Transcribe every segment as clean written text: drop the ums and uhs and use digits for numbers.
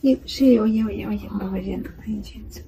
oya mbabarira ndakwinginze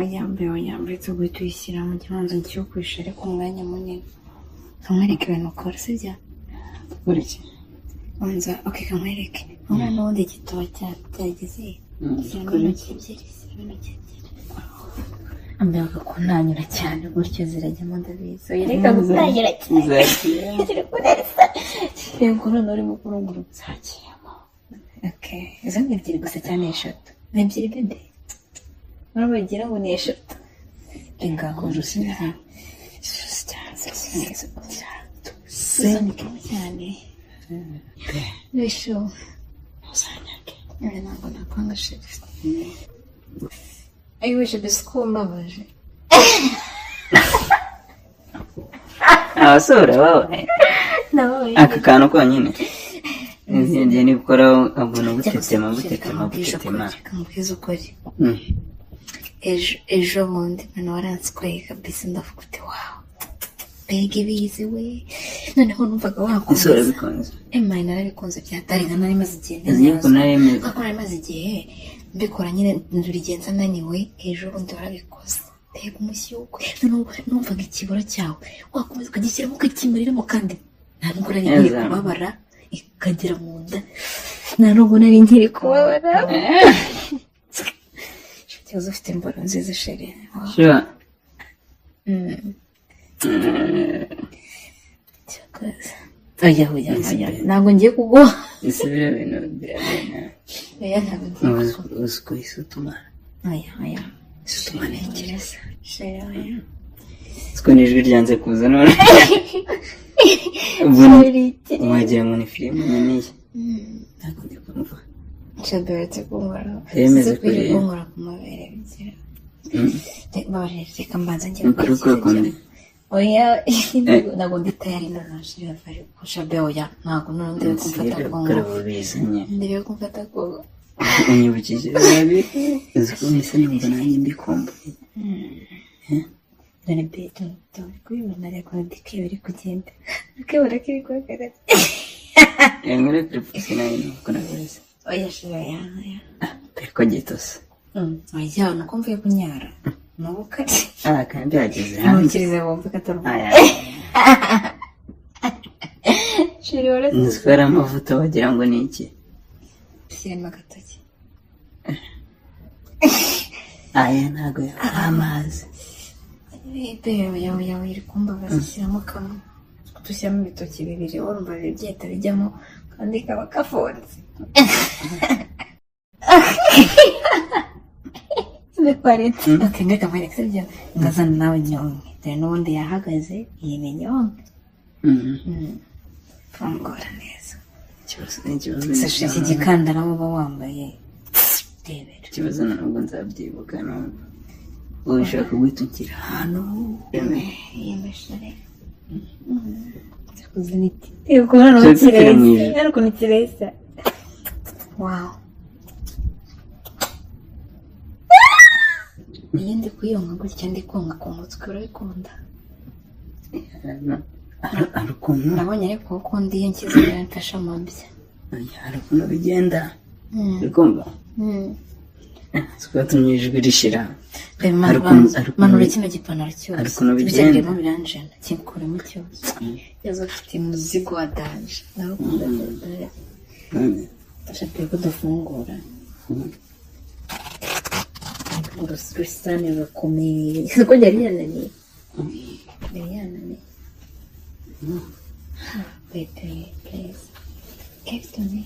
oya mbere tuguhita uyishyira mu gihanzo nshyukushe ariko umwanya munini kamwereke ibintu ukora sibyo ureke wanza kamwereke urabona n'ubundi igitoba cyageze shyiramo intoki ebyiri ambaga kuntanyura cyane gutyo zirajyamo ndabizi yereka gutanyura cyane ziri kunesa yego none urimo kurungura nzakiyemo izo ni ebyiri gusa cyane eshatu ni ebyiri bebe urabagira ngo ni eshatu ingaho rusinya cyane resho uzanyake ntabwo nakwanga sheri ayiwishe mbese ko mbabaje abasura wowe aka kantu konyine ngiye nibukora abona gutetema kamubwiza ukuri ejo bundi mwana waransikwaye kabisa ndavuga uti wawe mbega ibizi we noneho numvaga wakunze urabikunze narabikunze byatarenga nari maze igihe nari maze igihe mbikora nyine ndurigenza naniwe ejo bundi warabikoze mbega umushyukwe numvaga ikibura cyawe wakomeza ukagishyiramo ukakimariramo kandi nta nubwo nari nkiri kubabara ikagera mu nda nta nubwo nari nkiri kubabara ikibazo ufite imboro nziza sheri oya ntabwo ngiye kuguha isubira ibintu birabona oya ntabwo ngiye kuguha uzi ko isutumara oya isutumara ntekereza sheri oya siko n'ijwi ryanze kuza none wagira ngo ni filime naniye ntabwo ndi kumva nshobora kunkora yemeze kuri kunkora ku mabere bigira reka mbanza njye oya ntabwo ndi tayari nonashira bari kushabe oya ntabwo none ndiwe kumfata kongo ndiwe kumfata kongo unyibukije nabi uzi ko mise numva nanjye mbikumbuye dore beto turi kubibona ariko ndikebere kugenda ukebura kiri kuhagarara nkore professional nuko nabizi oya shira ya periko gitose oya nuko mvuye kunyara nubuka kandi yageze hanze ntukirize wumva katari shira wala nzwara amavuta wagira ngo ni iki shyiramo agatoki aya ntago amazi oya iri kumbabaza shyiramo kamwe dushyiramo ibitoki bibiri urumva byahita bijyamo kandi kaba kafunze ngaka mwereka sibyo ngazana nawe nyonke dore n'ubundi yahagaze iyi ni nyonke fungura neza sashe iki gikandara uba wambaye rebera ikibazo ntabwo nzabyibuka none wowe ushaka gutukira ahantu yemeshere kuzimiti kubona n'ukireza ariko n'ukireza wow iyo ndi kuyonka gutya ndi konka ku mutwe urabikunda hari ukuntu nabonye ariko ukunda iyo nshyize mfashe amabya hari ukuntu bigenda bikumva twatumye ijwi rishira manura kino gipantaro cyose hari ukuntu bigenda biranjena kinkuremo cyose yazo afite umuzigo wa danje ndabukunda ndashaka ko dufungura urusane rurakomeye siko yari yananiye please Kevtone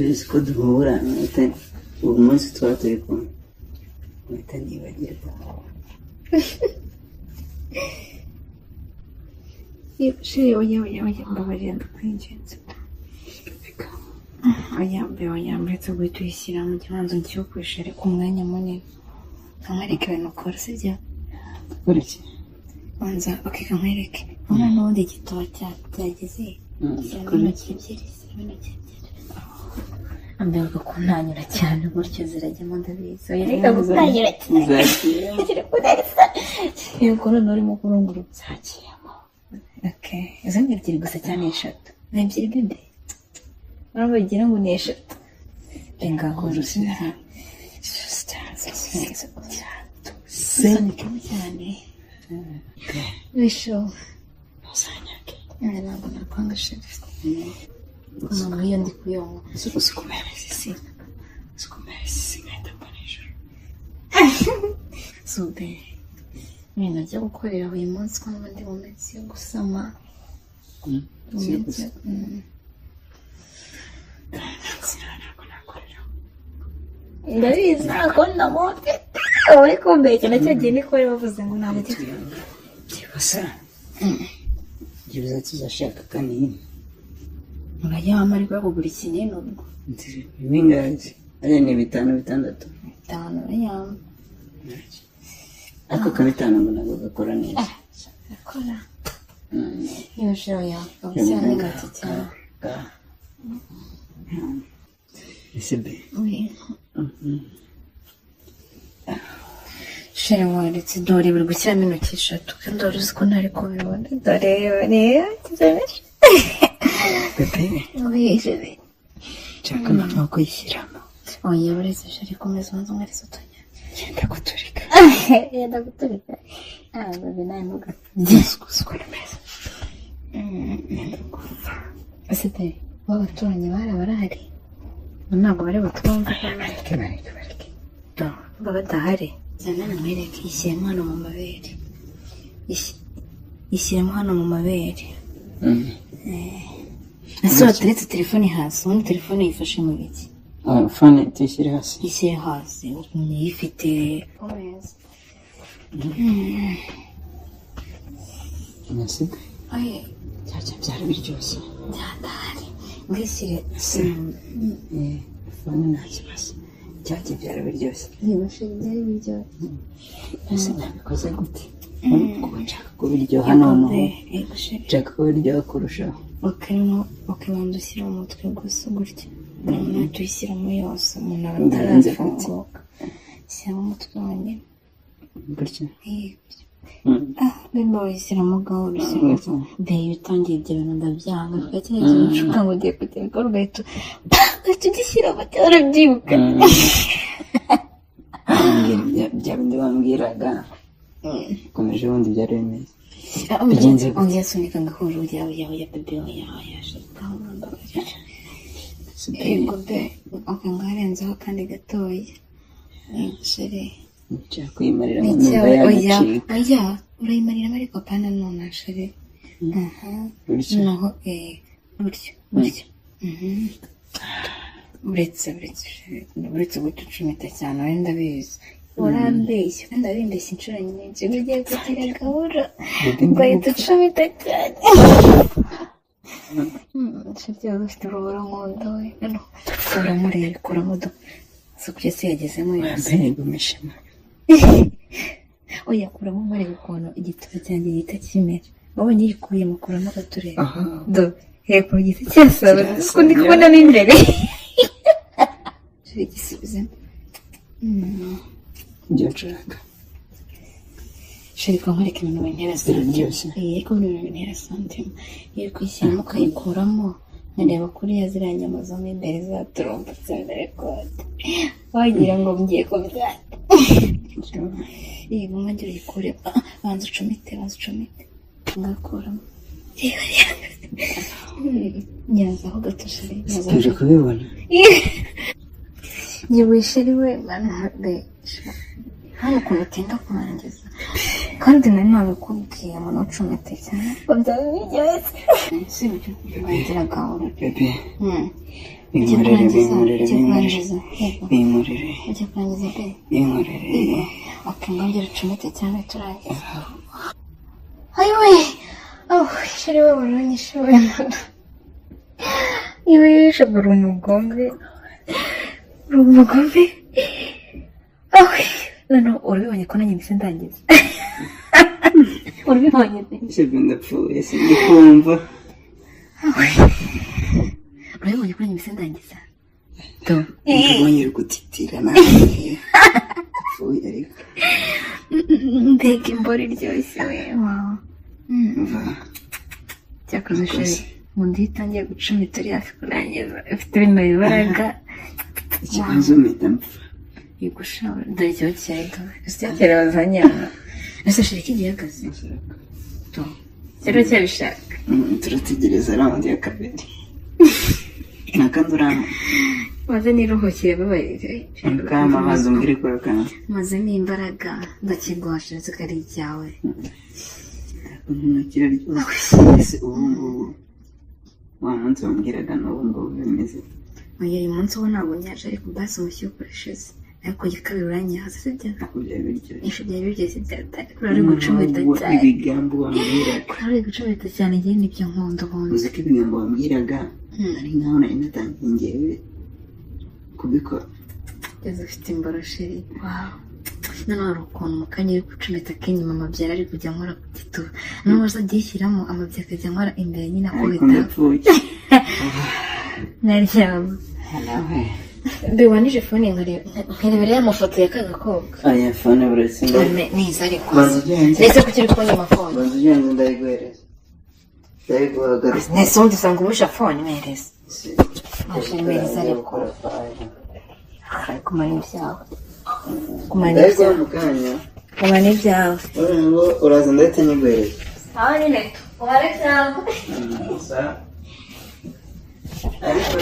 uzi ko duhura ubu munsi tuba turi kumwe mpita nibagirwa sheri oya mbabarira ndakwinginze oya mbere tuguhita uyishyira mu gihanzo nshyukushe ariko umwanya munini kamwereke ibintu ukora sibyo ureke wanza kamwereke urabona n'ubundi igitoba cyageze shyiramo intoki ebyiri ambaga kuntanyura cyane gutyo zirajyamo ndabizi yereka gutanyura cyane ziri kunesa yego none urimo kurungura nzakiyemo izo ni ebyiri gusa cyane eshatu ni ebyiri bebe Urumva bagira ngo ni eshatu. Renga horoshye. Sonika cyane. Bisho. Uzanyake. Ntabwo nakwanga sheriff. Mama iyo ndi kuyonga. Sikumeresi ngahita mbona ijoro. Sube. Ibintu byo gukorera uyu munsi ko n'ubundi mu minsi yo gusama. Ndabizi ntabwo ndamufite. Uri kumbeshya nacyagiye nikore bavuze ngo ntabwo Kibasa. Gibuza tuzashaka kanini. Urayama ariko kugura ikinini ubwo. Bingazi. Ari ni 5 6. 5 urayama. Ako kabitano ngo nabwo gakora neza. Gakora. Iyo shero yaka cyane gato cyane. Isebe. Oui. Shero waretse dore buri gushyiramo intoki 3 kandi uruzi ko ntari kubibona. Dore kizabeje. Pepe. Oui, je vais. Chaka mama kuyishyiramo. Oya baretse sheri komeza wanzu ngari sotonya. Yenda guturika. Yenda guturika. Baby naye muga. Discusko neza. Asite wabaturanyi barahari. Ntabwo bari butumva. Bareke. Baba badahari. Zana namwereke ishyiramo hano mu mabere. Ishyiramo hano mu mabere. Ese wateretse telefone hasi, ubundi telefone yifashe mu biki? Fone tishyire hasi. Ishyire hasi, uyifite komeza. Nasibe. Aye. Byari biryoshye. Byadahari. Ngishyire. Fone nta kibazo. Byari biryoshye. Nibashe byari biryoshye. Ese nabikoze gute? Nshaka kubiryoha none. Nshaka kubiryoha kurushaho. Ukibanza ushyira mu mutwe gusa gutya. Umuntu tuyishyiramo yose umuntu aba atarafunguka. Shyiramo umutwe wonyine. Gutya. Bimba wishyiramo gahoro ushyiramo. Mbere utangiye ibyo bintu ndabyanga. Twakeneye ikintu nshuka ngo ugiye kugera ko ugahita ugishyiramo cyangwa urabyibuka. Bya bindi bambwiraga. Komeje ubundi byari bimeze. Bigenze gute? Ongera sunika ngahoro ujya bebe yaje. Ego be, ngarenzaho kandi gatoya. Sheri. Nshaka kuyimarira mu nda y'agacika. Oya, urayimariramo ariko pana none sheri. Naho buryo. Uretse gucucumita cyane wenda bizi. Urambeshya kandi abindeshya inshuro nyinshi ugiye kugira gahoro ugahita ucumita cyane. Sheri yawe ufite urubura nkunda we. Uramureba kuramo kugeza yagezemo yose. Gumishima. Oya kuramo mureba ukuntu igituba cyanjye gihita kimera. Wabonye yikuye mukuramo agatureba. Hepfo giti cyasaba ko ndi kubona n'imbere. Sheri gisubizemo. Byacuraga. Sheri ko nkwereka ibintu bintera santima. Ariko ibintu bintera santima. Iyo kwishyiramo ukayikuramo nkareba kuriya ziriya nyama zo mo imbere zaturumbutse mbere kote. Wagira ngo ngiye kubyara. Yego nkagira uyikure. Banza ucumite. Ngakuramo. Nyazaho gato sheri. Tuje kubibona. Yewe sheri we manade. Hano ukuntu utinda kurangiza. Kandi nari nabikubwiye ngo ntucumite cyane. Byaba biryoshye. Si ibyo wagira gahoro. Bebe. Ujye kurangiza. Ngongera ucumite cyane turangiza. Ayiwe. Sheri we waranyishe we. Iwe yishobora umugombe. None urabibonye ko nanjye mbese ndangiza. Urabibonye pe? Sheri ndapfuye sindikumva. Urabibonye ko nanjye mbese ndangiza. Mbonye gutitira nawe. Apfuye ariko. Mbega imboro iryoshye we. Cyakoze sheri. undi itangiye gucumita uri hafi kurangiza ufite ibintu bibaraga ikibazo mpita mpfa igushobora dore ikibazo cyareka ese cyera bazanyama ese shirika igihe akazi cyero cyabishaka turategereza raundi ya kabiri nakandi urama maze niruhukire babarire kama maze umbwire ko kana maze n'imbaraga ndakigwasha zikari ryawe ntakira ryose ubu wa munsi wambwiraga n'ubu bimeze uyu munsi wo ntabwo nyaje ariko basi umushyuye ukoresheje ariko gikabiri uranyaza sibyo byari biryoshye byatari kurari gucumita cyane ibigambo wambwiraga kurari gucumita cyane igihe nibyo nkunda ubundi uzi ko ibigambo wambwiraga ari nkaho nari natangiye ngewe kubikora ugeze ufite imborosheri wawe noneho hari ukuntu mu kanya uri gucumita k'inyuma amabyara ari kujya nkora ku gituba noneho uzajya yishyiramo amabyara akajya nkora imbere nyine akubita naryama biwanije fone nkarebera y'amafoto ya kagakobwa aya fone buretse niza ariko ndetse ko kiri kubona amafone bazi ugenze ndayiguhereza ndayiguhagaritse nese undi usanga umusha fone mpereza mpereza ariko kumara ibyawe kumara ibyawe uraza ndahita nyiguhereza aho nyine umare cyangwa ariko